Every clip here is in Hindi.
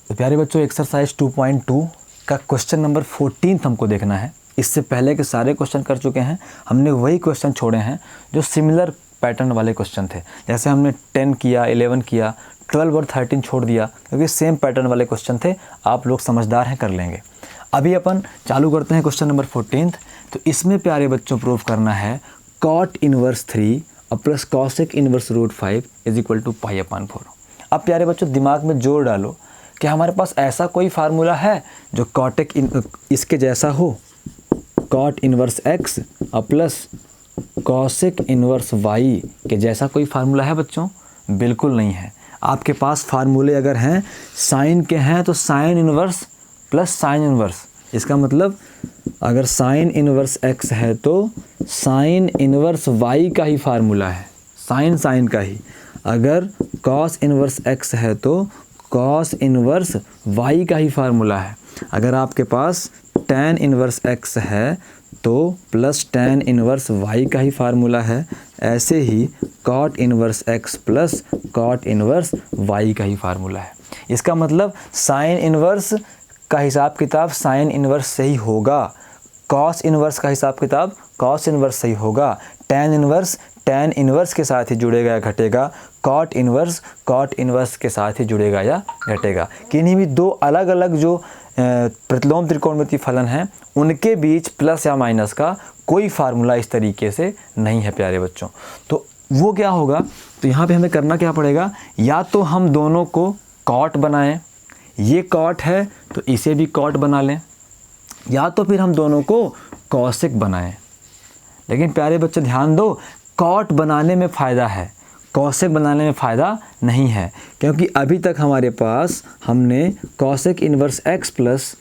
तो प्यारे बच्चों एक्सरसाइज 2.2 का क्वेश्चन नंबर 14 हमको देखना है। इससे पहले के सारे क्वेश्चन कर चुके हैं, हमने वही क्वेश्चन छोड़े हैं जो सिमिलर पैटर्न वाले क्वेश्चन थे। जैसे हमने 10 किया, 11 किया, 12 और 13 छोड़ दिया क्योंकि सेम पैटर्न वाले क्वेश्चन थे। आप लोग समझदार हैं, कर लेंगे। अभी अपन चालू करते हैं क्वेश्चन नंबर 14। तो इसमें प्यारे बच्चों प्रूव करना है cot इनवर्स 3 और plus cosec inverse root 5 is equal to π/4। अब प्यारे बच्चों दिमाग में जोर डालो कि हमारे पास ऐसा कोई फार्मूला है जो इसके जैसा हो, cot इनवर्स x और प्लस cosec इनवर्स y के जैसा कोई फार्मूला है बच्चों? बिल्कुल नहीं है। आपके पास फार्मूले अगर हैं साइन के हैं तो sine inverse plus sine inverse, इसका मतलब अगर साइन इनवर्स x है तो साइन इनवर्स y का ही फार्मूला है, साइन का ही। अगर cos इनवर्स x है तो cos इनवर्स y का ही फार्मूला है। अगर आपके पास tan इनवर्स x है तो प्लस tan इनवर्स y का ही फार्मूला है। ऐसे ही cot inverse x plus cot inverse y का ही फार्मूला है। इसका मतलब साइन इनवर्स का हिसाब किताब साइन इनवर्स से ही होगा, cos इनवर्स का हिसाब किताब cos इनवर्स से ही होगा, tan इनवर्स tan इनवर्स के साथ ही जुड़ेगा या घटेगा, cot इनवर्स के साथ ही जुड़ेगा या घटेगा। किन्हीं भी दो अलग अलग जो प्रतिलोम त्रिकोणमितीय फलन हैं उनके बीच प्लस या माइनस का कोई फार्मूला इस तरीके से नहीं है प्यारे बच्चों। तो वो क्या होगा, तो यहाँ पे हमें करना क्या पड़ेगा, या तो हम दोनों को cot बनाएं, ये cot है तो इसे भी cot बना लें, या तो फिर हम दोनों को cosec बनाएं। लेकिन प्यारे बच्चे ध्यान दो, cot बनाने में फ़ायदा है, cosec बनाने में फ़ायदा नहीं है, क्योंकि अभी तक हमारे पास हमने cosec inverse x plus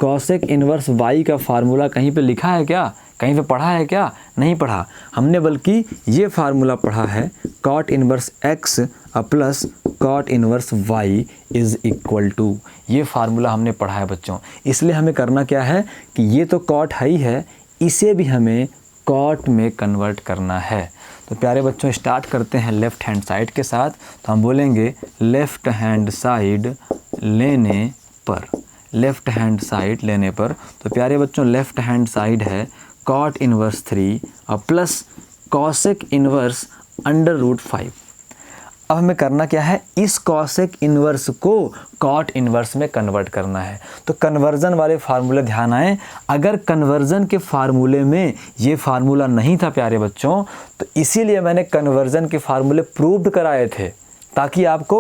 cosec inverse y का फार्मूला कहीं पे लिखा है क्या, कहीं पे पढ़ा है क्या? नहीं पढ़ा हमने, बल्कि ये फार्मूला पढ़ा है cot inverse x plus cot inverse y is equal to, ये फार्मूला हमने पढ़ा है बच्चों। इसलिए हमें करना क्या है कि ये तो cot है ही है, इसे भी हमें cot में कन्वर्ट करना है। तो प्यारे बच्चों स्टार्ट करते हैं लेफ़्ट हैंड साइड के साथ। तो हम बोलेंगे लेफ़्ट हैंड साइड लेने पर, लेफ़्ट हैंड साइड लेने पर। तो प्यारे बच्चों लेफ़्ट हैंड साइड है cot इनवर्स 3 और plus cosec inverse under root 5। अब हमें करना क्या है, इस cosec इनवर्स को cot इनवर्स में कन्वर्ट करना है। तो कन्वर्जन वाले फार्मूले ध्यान आए, अगर कन्वर्जन के फार्मूले में ये फार्मूला नहीं था प्यारे बच्चों, तो इसीलिए मैंने कन्वर्जन के फार्मूले प्रूव्ड कराए थे ताकि आपको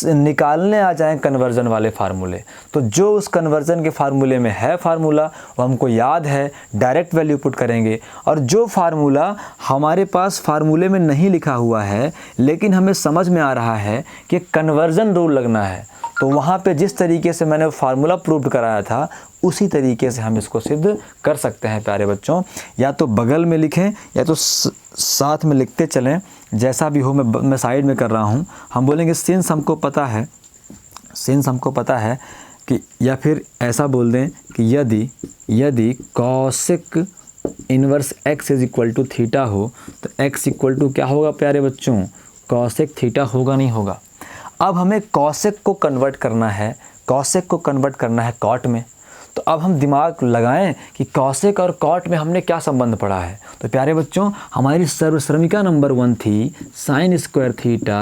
निकालने आ जाएं कन्वर्जन वाले फार्मूले। तो जो उस कन्वर्जन के फार्मूले में है फार्मूला वो हमको याद है, डायरेक्ट वैल्यू पुट करेंगे। और जो फार्मूला हमारे पास फार्मूले में नहीं लिखा हुआ है लेकिन हमें समझ में आ रहा है कि कन्वर्जन रूल लगना है, तो वहाँ पे जिस तरीके से मैंने फार्मूला प्रूव्ड कराया था उसी तरीके से हम इसको सिद्ध कर सकते हैं प्यारे बच्चों। या तो बगल में लिखें या तो साथ में लिखते चलें, जैसा भी हो। मैं साइड में कर रहा हूँ। हम बोलेंगे सिंस हमको पता है कि, या फिर ऐसा बोल दें कि यदि cosec inverse x is equal to theta हो तो x इक्वल टू क्या होगा प्यारे बच्चों, cosec थीटा होगा, नहीं होगा। अब हमें cosec को कन्वर्ट करना है, cot में। तो अब हम दिमाग लगाएं कि cosec और cot में हमने क्या संबंध पढ़ा है। तो प्यारे बच्चों हमारी सर्वश्रमिका नंबर 1 थी sine square theta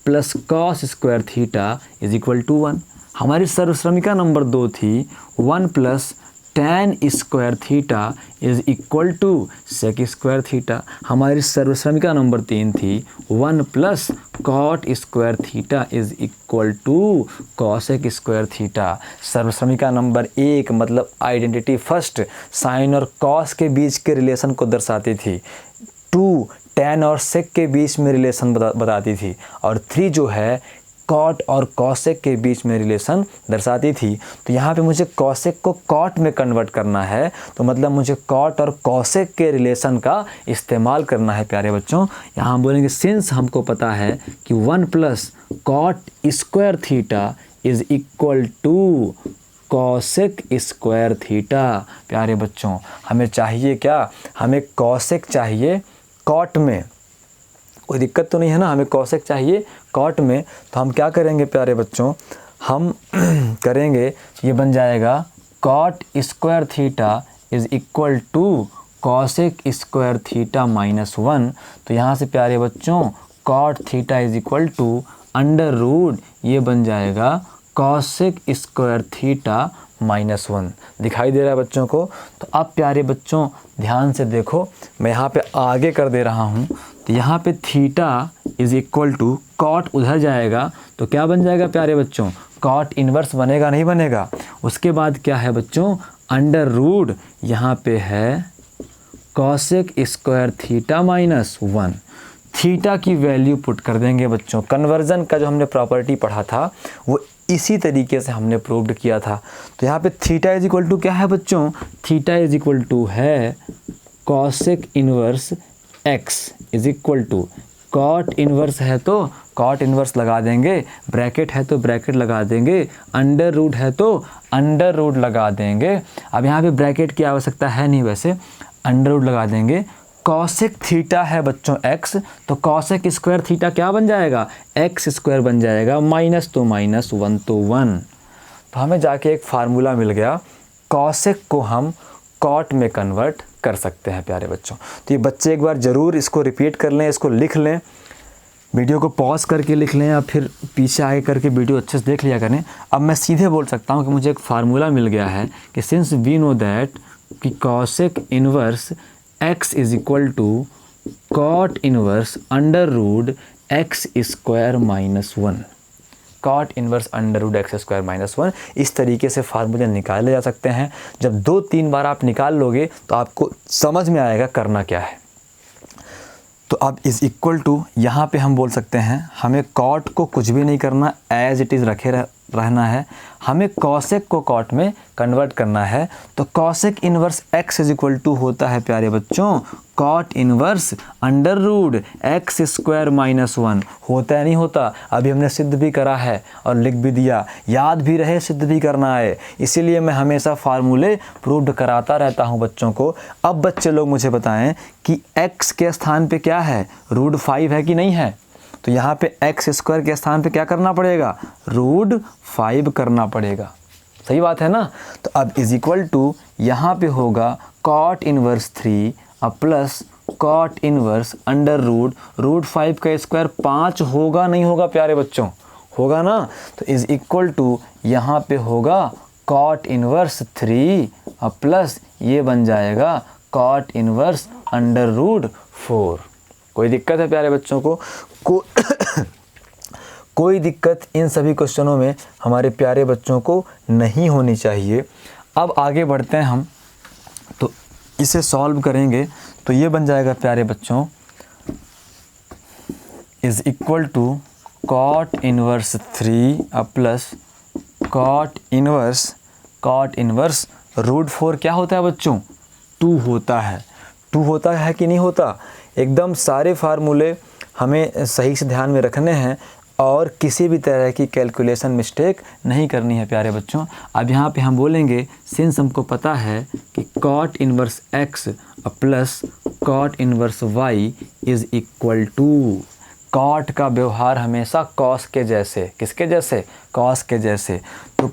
plus cos square theta is equal to 1। हमारी सर्वश्रमिका नंबर 2 थी 1 plus tan square theta is equal to sec square theta. हमारी सर्वश्रमिका नंबर 3 थी 1 plus cot square theta is equal to cosec square theta. सर्वश्रमिका नंबर 1 मतलब आइडेंटिटी फर्स्ट साइन और cos के बीच के रिलेशन को दर्शाती थी, 2 tan और sec के बीच में रिलेशन बताती थी, और 3 जो है cot और cosec के बीच में रिलेशन दर्शाती थी। तो यहाँ पे मुझे cosec को cot में कन्वर्ट करना है, तो मतलब मुझे cot और cosec के रिलेशन का इस्तेमाल करना है प्यारे बच्चों। यहाँ हम बोलेंगे सिंस हमको पता है कि 1 plus cot square theta is equal to cosec square theta. प्यारे बच्चों हमें चाहिए क्या, हमें cosec चाहिए cot में, कोई दिक्कत तो नहीं है ना, हमें cosec चाहिए cot में। तो हम क्या करेंगे प्यारे बच्चों, हम करेंगे, ये बन जाएगा cot square theta is equal to cosec square theta minus 1। तो यहाँ से प्यारे बच्चों cot theta is equal to under root, ये बन जाएगा कॉसेक स्क्वायर थीटा माइनस 1। दिखाई दे रहा है बच्चों को? तो अब प्यारे बच्चों ध्यान से देखो, मैं यहाँ पे आगे कर दे रहा हूँ। तो यहाँ पे theta is equal to cot उधर जाएगा तो क्या बन जाएगा प्यारे बच्चों? कॉट इन्वर्स बनेगा, नहीं बनेगा? उसके बाद क्या है बच्चों? अंडर रूट, यहाँ पे है cosec square theta minus 1। Theta की वैल्यू पुट कर देंगे बच्चों। कन्वर्जन का जो हमने प्रॉपर्टी पढ़ा था वो इसी तरीके से हमने प्रूव्ड किया था। तो यहाँ पे थीटा इज इक्वल टू क्या है बच्चों? थीटा इज इक्वल टू है cosec inverse x is equal to, cot inverse है तो कॉट इन्वर्स लगा देंगे, ब्रैकेट है तो ब्रैकेट लगा देंगे, अंडर रूट है तो अंडर रूट लगा देंगे। अब यहाँ पे ब्रैकेट की आवश्यकता है नहीं, वैसे अंडर रूट लगा देंगे। कॉसेक थीटा है बच्चों एक्स, तो कॉसेक स्क्वायर थीटा क्या बन जाएगा? एक्स स्क्वायर बन जाएगा, माइनस तो माइनस, 1 तो 1। तो हमें जाके एक फार्मूला मिल गया, कॉसेक को हम कॉट में कन्वर्ट कर सकते हैं प्यारे बच्चों। तो ये बच्चे एक बार ज़रूर इसको रिपीट कर लें, इसको लिख लें, वीडियो को पॉज करके लिख लें या फिर पीछे आगे करके वीडियो अच्छे से देख लिया करें। अब मैं सीधे बोल सकता हूँ कि मुझे एक फार्मूला मिल गया है कि सिंस वी नो दैट कि cosec inverse x is equal to cot inverse under root x square minus 1, cot inverse under root x square minus 1। इस तरीके से फार्मूले निकाले जा सकते हैं। जब 2-3 बार आप निकाल लोगे तो आपको समझ में आएगा करना क्या है। तो अब इज़ इक्वल टू यहाँ पे हम बोल सकते हैं, हमें कॉट को कुछ भी नहीं करना, एज इट इज़ रखे रहना है। हमें कॉसेक को कॉट में कन्वर्ट करना है। तो cosec inverse x is equal to होता है प्यारे बच्चों cot inverse under root x square minus 1। होता है नहीं होता? अभी हमने सिद्ध भी करा है और लिख भी दिया, याद भी रहे सिद्ध भी करना है। इसीलिए मैं हमेशा फार्मूले प्रूव्ड कराता रहता हूँ बच्चों को। अब बच्चे लोग मुझे बताएं कि x के स्थान पे क्या है? रूट 5 है कि नहीं है? तो यहाँ पे एक्स स्क्वायर के स्थान पे क्या करना पड़ेगा? रूट 5 करना पड़ेगा। सही बात है ना? तो अब इज इक्वल टू यहाँ पे होगा कॉट इन्वर्स 3 अब plus cot inverse under root 5 का स्क्वायर 5 होगा नहीं होगा प्यारे बच्चों? होगा ना? तो इज इक्वल टू यहाँ पे होगा कॉट इन्वर्स 3 अब प्लस ये बन जाएगा कॉट इन्वर्स अंडर रूट 4। कोई दिक्कत है प्यारे बच्चों को? कोई दिक्कत इन सभी क्वेश्चनों में हमारे प्यारे बच्चों को नहीं होनी चाहिए। अब आगे बढ़ते हैं हम, तो इसे सॉल्व करेंगे तो ये बन जाएगा प्यारे बच्चों is equal to cot inverse 3 अब प्लस कॉट इन्वर्स रूट 4 क्या होता है बच्चों? 2 होता है। 2 होता है कि नहीं होता? एकदम सारे फार्मूले हमें सही से ध्यान में रखने हैं और किसी भी तरह की कैलकुलेशन मिस्टेक नहीं करनी है प्यारे बच्चों। अब यहाँ पे हम बोलेंगे सिंस हमको पता है कि cot inverse x plus cot inverse y is equal to, cot का व्यवहार हमेशा कॉस के जैसे, किसके जैसे? कॉस के जैसे। तो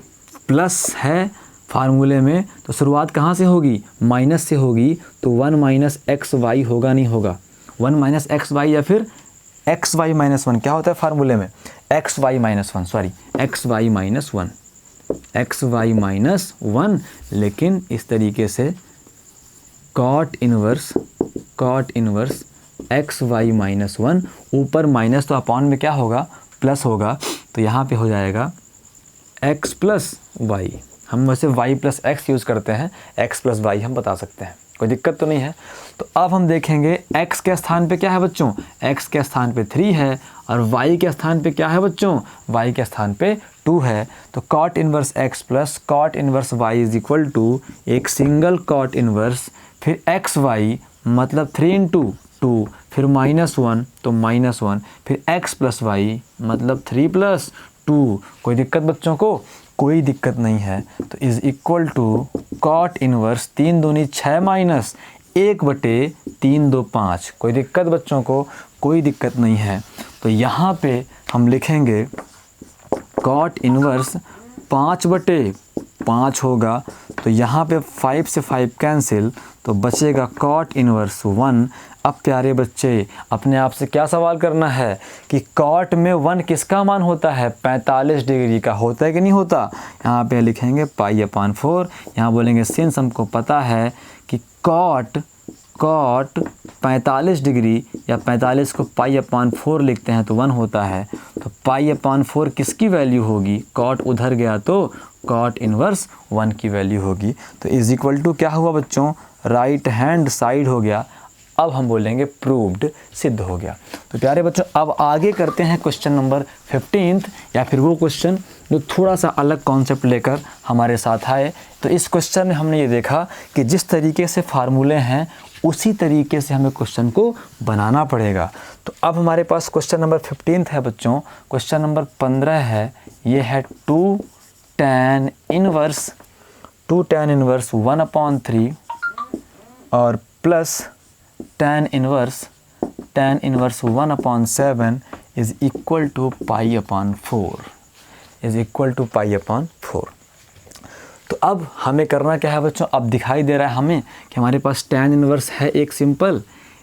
प्लस है फार्मूले में तो शुरुआत कहाँ से होगी? माइनस से होगी। तो 1 माइनस एक्स वाई होगा नहीं होगा? 1 माइनस एक्स वाई या फिर एक्स वाई माइनस 1 क्या होता है फार्मूले में? X y minus 1, sorry x y minus 1, x y minus 1। लेकिन इस तरीके से cot inverse x y minus 1, ऊपर माइनस तो अपॉन में क्या होगा? प्लस होगा। तो यहाँ पे हो जाएगा एक्स प्लस वाई। हम वैसे y प्लस एक्स यूज़ करते हैं, x प्लस वाई हम बता सकते हैं, कोई दिक्कत तो नहीं है। तो अब हम देखेंगे x के स्थान पे क्या है बच्चों? x के स्थान पे 3 है और y के स्थान पे क्या है बच्चों? y के स्थान पे 2 है। तो cot inverse x plus cot inverse y is equal to एक सिंगल कॉट इन्वर्स, फिर एक्स वाई मतलब 3 इंटू 2, फिर -1 तो -1, फिर x प्लस वाई मतलब 3 प्लस 2। कोई दिक्कत बच्चों को? कोई दिक्कत नहीं है। तो is equal to cot inverse 3 दूनी 6 माइनस 1/3 2 5। कोई दिक्कत बच्चों को? कोई दिक्कत नहीं है। तो यहाँ पे हम लिखेंगे कॉट इन्वर्स 5/5 होगा, तो यहाँ पे 5 से 5 कैंसिल, तो बचेगा कॉट इन्वर्स 1। अब प्यारे बच्चे अपने आप से क्या सवाल करना है कि कॉट में 1 किसका मान होता है, 45 डिग्री का होता है कि नहीं होता। यहाँ पे लिखेंगे पाई/4। यहाँ बोलेंगे सिंस हमको पता है कि कॉट 45 डिग्री या 45 को पाई/4 लिखते हैं तो 1 होता है, तो पाई/4 किसकी वैल्यू होगी, कॉट उधर गया तो कॉट इन्वर्स 1 की वैल्यू होगी। तो इज इक्वल टू क्या हुआ बच्चों, राइट हैंड साइड हो गया। अब हम बोलेंगे प्रूव्ड, सिद्ध हो गया। तो प्यारे बच्चों अब आगे करते हैं क्वेश्चन नंबर 15 या फिर वो क्वेश्चन जो थोड़ा सा अलग कॉन्सेप्ट लेकर हमारे साथ आए। तो इस क्वेश्चन में हमने ये देखा कि जिस तरीके से फार्मूले हैं उसी तरीके से हमें क्वेश्चन को बनाना पड़ेगा। तो अब हमारे पास क्वेश्चन नंबर 15 है बच्चों। क्वेश्चन नंबर 15 है, ये है 2 tan इनवर्स 1/3 और plus tan inverse 1/7 is equal to पाई/4 तो अब हमें करना क्या है बच्चों, अब दिखाई दे रहा है हमें कि हमारे पास tan इनवर्स है एक सिंपल,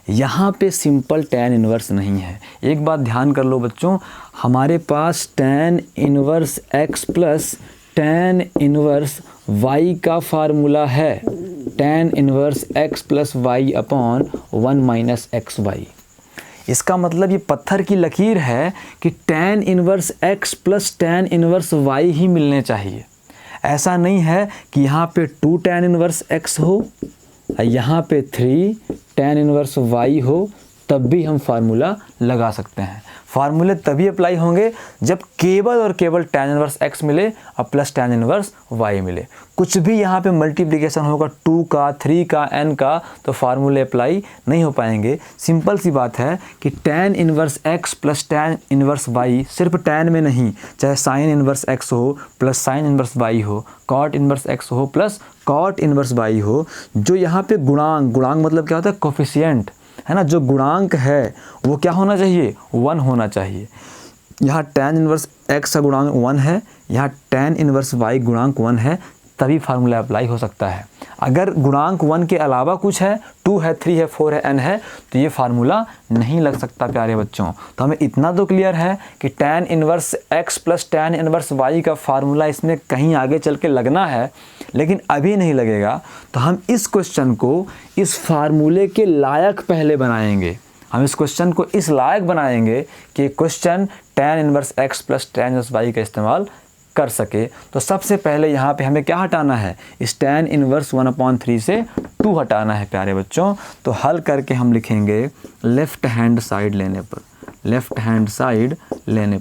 यहाँ पे सिंपल tan इनवर्स नहीं है। एक बात ध्यान कर लो बच्चों, हमारे पास tan inverse x plus tan inverse y का फार्मूला है, tan inverse x plus y upon 1 - xy। इसका मतलब ये पत्थर की लकीर है कि tan inverse x plus tan inverse y ही मिलने चाहिए। ऐसा नहीं है कि यहाँ पे 2 tan इनवर्स x हो, यहाँ पे 3 tan इनवर्स y हो, तब भी हम फार्मूला लगा सकते हैं। फार्मूले तभी अप्लाई होंगे जब केवल और केवल tan इनवर्स x मिले और प्लस tan इनवर्स y मिले। कुछ भी यहाँ पे मल्टीप्लिकेशन होगा 2 का, 3 का, n का, तो फार्मूले अप्लाई नहीं हो पाएंगे। सिंपल सी बात है कि tan inverse x plus tan inverse y, सिर्फ tan में नहीं, चाहे sin इनवर्स x हो प्लस sin इनवर्स y हो, cot इनवर्स x हो प्लस cot इनवर्स y हो, जो यहाँ पे गुणांक मतलब क्या होता है, कोफिशिएंट है ना, जो गुणांक है वो क्या होना चाहिए, 1 होना चाहिए। यहाँ tan इनवर्स x का गुणांक 1 है, यहाँ tan इनवर्स y गुणांक 1 है, तभी फार्मूला अप्लाई हो सकता है। अगर गुणांक 1 के अलावा कुछ है, 2 है, 3 है, 4 है, n है, तो ये फार्मूला नहीं लग सकता प्यारे बच्चों। तो हमें इतना तो क्लियर है कि tan inverse x plus tan inverse y का फार्मूला इसमें कहीं आगे चल के लगना है, लेकिन अभी नहीं लगेगा। तो हम इस क्वेश्चन को इस फार्मूले के लायक पहले बनाएंगे। हम इस क्वेश्चन को इस लायक बनाएंगे कि question tan inverse x plus tan inverse y का इस्तेमाल कर सके। तो सबसे पहले यहाँ पे हमें क्या हटाना है, इस tan इनवर्स 1/3 से 2 हटाना है प्यारे बच्चों। तो हल करके हम लिखेंगे लेफ़्ट हैंड साइड लेने पर, लेफ़्ट हैंड साइड लेने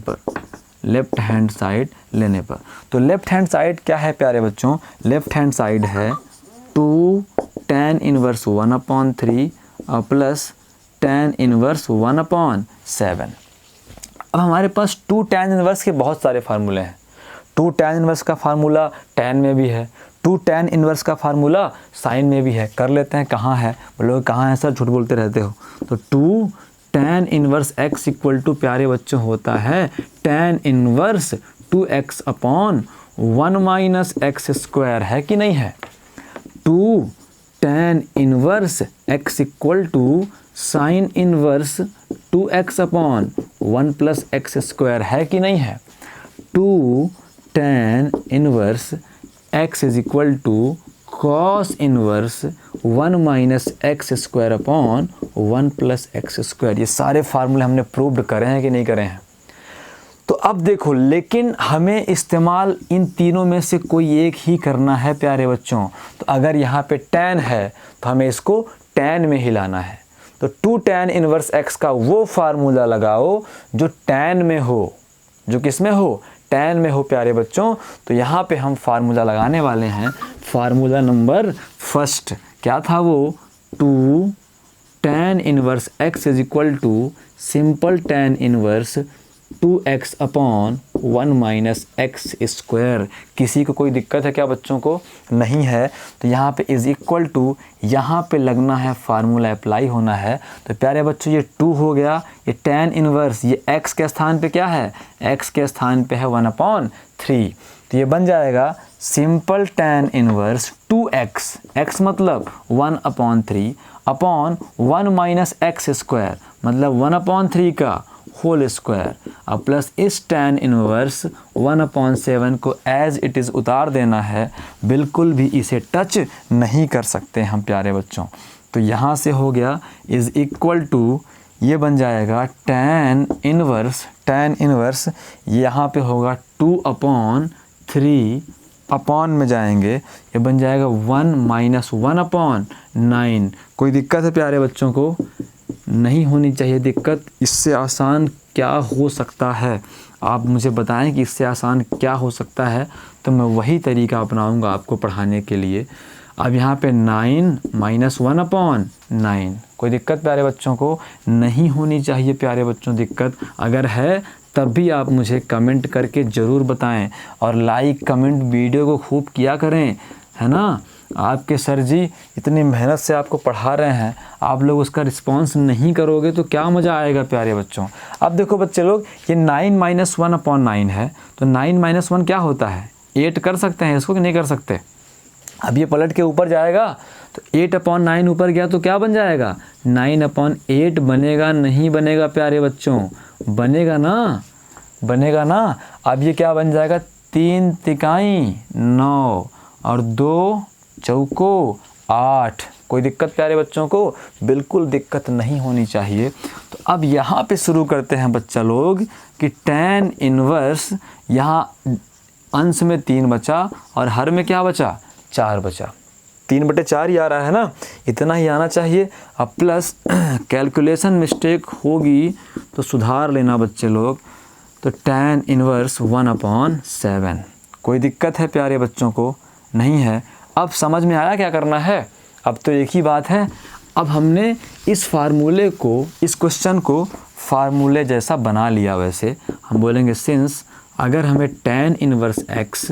पर। तो लेफ़्ट हैंड साइड क्या है प्यारे बच्चों, लेफ़्ट हैंड साइड है 2 tan इनवर्स 1/3 और प्लस tan इनवर्स 1/7। अब हमारे पास 2 tan इनवर्स के बहुत सारे फार्मूले हैं। 2 tan इनवर्स का फार्मूला tan में भी है, 2 tan इनवर्स का फार्मूला साइन में भी है। कर लेते हैं, कहाँ है बोलोगे, कहाँ है सर, झूठ बोलते रहते हो। तो 2 tan inverse x equal to प्यारे बच्चों होता है tan inverse 2x upon 1 - x², है कि नहीं है। 2 tan inverse x equal to sine inverse 2x upon 1 + x², है कि नहीं है। 2 tan inverse x is equal to cos inverse 1 - x² upon 1 + x²। ये सारे फार्मूले हमने प्रूव्ड करे हैं कि नहीं करे हैं। तो अब देखो, लेकिन हमें इस्तेमाल इन तीनों में से कोई एक ही करना है प्यारे बच्चों। तो अगर यहाँ पे tan है तो हमें इसको tan में ही लाना है। तो 2 tan इनवर्स x का वो फार्मूला लगाओ जो tan में हो, जो किस में हो, tan में हो प्यारे बच्चों। तो यहाँ पे हम फार्मूला लगाने वाले हैं, फार्मूला नंबर फर्स्ट क्या था वो, 2 tan inverse x is equal to simple tan inverse 2x upon 1 minus x square. किसी को कोई दिक्कत है क्या बच्चों को? नहीं है। तो यहाँ पे इज़ इक्वल टू, यहाँ पे लगना है फार्मूला अप्लाई होना है। तो प्यारे बच्चों ये 2 हो गया, ये tan इनवर्स, ये x के स्थान पे क्या है? x के स्थान पे है 1/3। तो ये बन जाएगा simple tan inverse 2x, x मतलब 1/3 अपॉन 1 माइनस एक्स स्क्वायर मतलब 1/3 का होल स्क्वायर, अब प्लस इस tan इनवर्स 1/7 को एज इट इज़ उतार देना है। बिल्कुल भी इसे टच नहीं कर सकते हम प्यारे बच्चों। तो यहाँ से हो गया इज़ इक्वल टू, ये बन जाएगा tan इनवर्स यहाँ पे होगा 2/3, अपॉन में जाएंगे, ये बन जाएगा 1 माइनस 1/9। कोई दिक्कत है प्यारे बच्चों को? नहीं होनी चाहिए दिक्कत। इससे आसान क्या हो सकता है? आप मुझे बताएं कि इससे आसान क्या हो सकता है, तो मैं वही तरीका अपनाऊंगा आपको पढ़ाने के लिए। अब यहाँ पे 9 माइनस 1/9। कोई दिक्कत प्यारे बच्चों को? नहीं होनी चाहिए प्यारे बच्चों दिक्कत। अगर है तब भी आप मुझे कमेंट करके ज़रूर बताएं, और लाइक कमेंट वीडियो को खूब किया करें, है ना। आपके सर जी इतनी मेहनत से आपको पढ़ा रहे हैं, आप लोग उसका रिस्पांस नहीं करोगे तो क्या मज़ा आएगा प्यारे बच्चों। अब देखो बच्चे लोग, ये 9 माइनस 1/9 है, तो 9 माइनस 1 क्या होता है? 8 कर सकते हैं इसको कि नहीं कर सकते? अब ये पलट के ऊपर जाएगा तो 8/9 ऊपर गया तो क्या बन जाएगा? 9/8 बनेगा नहीं बनेगा प्यारे बच्चों? बनेगा ना, बनेगा ना। अब ये क्या बन जाएगा? 3 तिकाई 9 और 2 चौको 8। कोई दिक्कत प्यारे बच्चों को? बिल्कुल दिक्कत नहीं होनी चाहिए। तो अब यहाँ पे शुरू करते हैं बच्चा लोग कि tan इनवर्स, यहाँ अंश में 3 बचा और हर में क्या बचा? 4 बचा। 3/4 ही आ रहा है ना, इतना ही आना चाहिए। अब प्लस कैलकुलेशन मिस्टेक होगी तो सुधार लेना बच्चे लोग। तो tan इनवर्स 1/7। कोई दिक्कत है प्यारे बच्चों को? नहीं है। अब समझ में आया क्या करना है? अब तो एक ही बात है। अब हमने इस फार्मूले को, इस क्वेश्चन को फार्मूले जैसा बना लिया। वैसे हम बोलेंगे सिंस अगर हमें tan इनवर्स x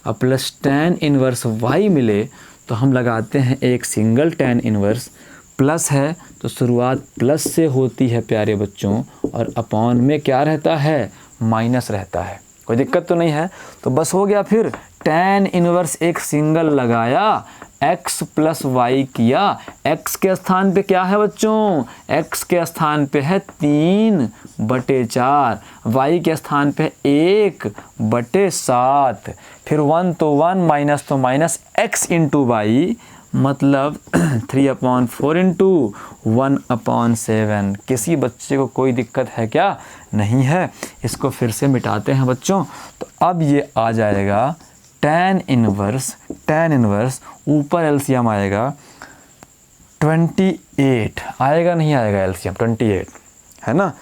और प्लस tan इनवर्स y मिले तो हम लगाते हैं एक सिंगल tan इनवर्स। प्लस है तो शुरुआत प्लस से होती है प्यारे बच्चों, और अपॉन में क्या रहता है? माइनस रहता है। कोई दिक्कत तो नहीं है। तो बस हो गया। फिर tan इनवर्स एक सिंगल लगाया, x प्लस y किया। x के स्थान पे क्या है बच्चों? x के स्थान पे है 3/4, y के स्थान पे 1/7। फिर 1 तो 1 माइनस तो माइनस, x इंटू वाई मतलब 3/4 इंटू 1/7। किसी बच्चे को कोई दिक्कत है क्या? नहीं है। इसको फिर से मिटाते हैं बच्चों। तो अब ये आ जाएगा tan इनवर्स ऊपर एलसीएम आएगा 28 आएगा, नहीं आएगा एलसीएम 28 है ना।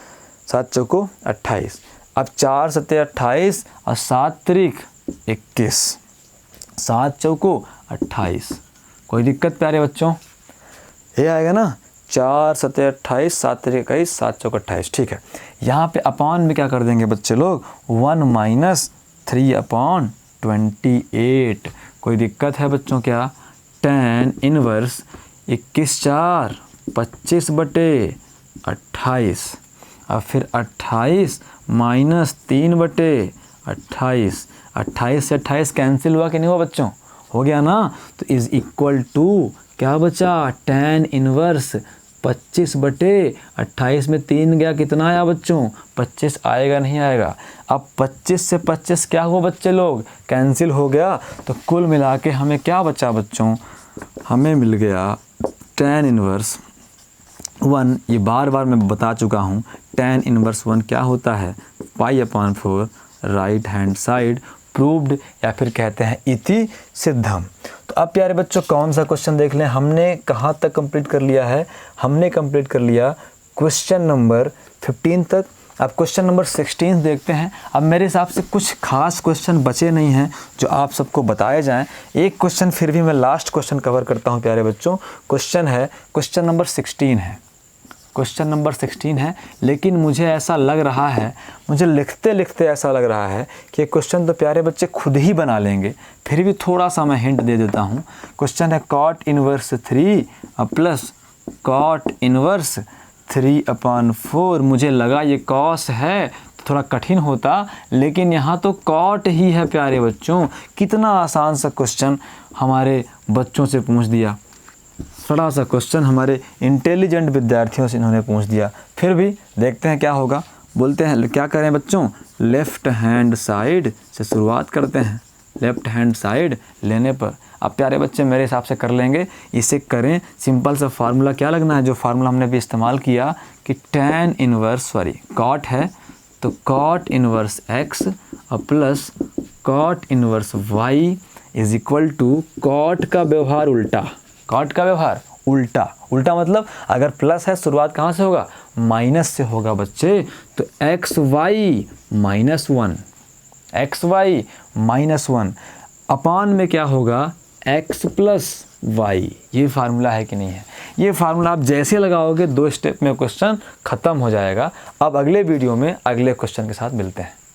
7 चौको 28। अब 4 सत्ते 28 और 7 त्रिक 21, 7 चौको 28। कोई दिक्कत प्यारे बच्चों? ये आएगा ना, 4 सत्ते 28, 7 त्रिक 21, 7 चौको 28। ठीक है। यहाँ पे अपॉन में क्या कर देंगे बच्चे लोग? 1 माइनस 3/28। कोई दिक्कत है बच्चों क्या? tan इनवर्स 21/4 25/28 और फिर 28 माइनस 3/28। 28 से 28 कैंसिल हुआ कि नहीं हुआ बच्चों? हो गया ना। तो इज़ इक्वल टू क्या बचा? tan इनवर्स 25/28 में 3 गया, कितना आया बच्चों? 25 आएगा नहीं आएगा? अब 25 से 25 क्या हुआ बच्चे लोग? कैंसिल हो गया। तो कुल मिला के हमें क्या बचा बच्चों? हमें मिल गया tan इनवर्स 1। ये बार बार मैं बता चुका हूँ। tan इनवर्स 1 क्या होता है? π/4 राइट हैंड साइड प्रूव्ड, या फिर कहते हैं इति सिद्धम। तो अब प्यारे बच्चों कौन सा क्वेश्चन देख लें। हमने कहाँ तक कंप्लीट कर लिया है? हमने कंप्लीट कर लिया क्वेश्चन नंबर 15 तक। अब क्वेश्चन नंबर 16 देखते हैं। अब मेरे हिसाब से कुछ खास क्वेश्चन बचे नहीं हैं जो आप सबको बताए जाएं। एक क्वेश्चन फिर भी मैं लास्ट क्वेश्चन कवर करता हूं प्यारे बच्चों। क्वेश्चन है, क्वेश्चन नंबर 16 है। क्वेश्चन नंबर 16 है, लेकिन मुझे ऐसा लग रहा है, मुझे लिखते लिखते ऐसा लग रहा है कि क्वेश्चन तो प्यारे बच्चे खुद ही बना लेंगे, फिर भी थोड़ा सा मैं हिंट दे देता हूँ। क्वेश्चन है cot inverse 3 plus cot inverse 3/4। मुझे लगा ये cos है तो थोड़ा कठिन होता, लेकिन यहाँ तो cot ही है प्यारे बच्चों। कितना आसान सा क्वेश्चन हमारे बच्चों से पूछ दिया, थोड़ा सा क्वेश्चन हमारे इंटेलिजेंट विद्यार्थियों से इन्होंने पूछ दिया। फिर भी देखते हैं क्या होगा। बोलते हैं क्या करें बच्चों, लेफ़्ट हैंड साइड से शुरुआत करते हैं। लेफ़्ट हैंड साइड लेने पर अब प्यारे बच्चे मेरे हिसाब से कर लेंगे। इसे करें, सिंपल सा फार्मूला क्या लगना है, जो फार्मूला हमने भी इस्तेमाल किया कि cot है तो cot inverse x plus cot inverse y is equal to cot का व्यवहार उल्टा। cot का व्यवहार उल्टा, उल्टा मतलब अगर प्लस है शुरुआत कहाँ से होगा, माइनस से होगा बच्चे। तो xy माइनस 1 अपान में क्या होगा, x प्लस y। ये फार्मूला है कि नहीं है, ये फार्मूला आप जैसे लगाओगे 2 स्टेप में क्वेश्चन ख़त्म हो जाएगा। अब अगले वीडियो में अगले क्वेश्चन के साथ मिलते हैं।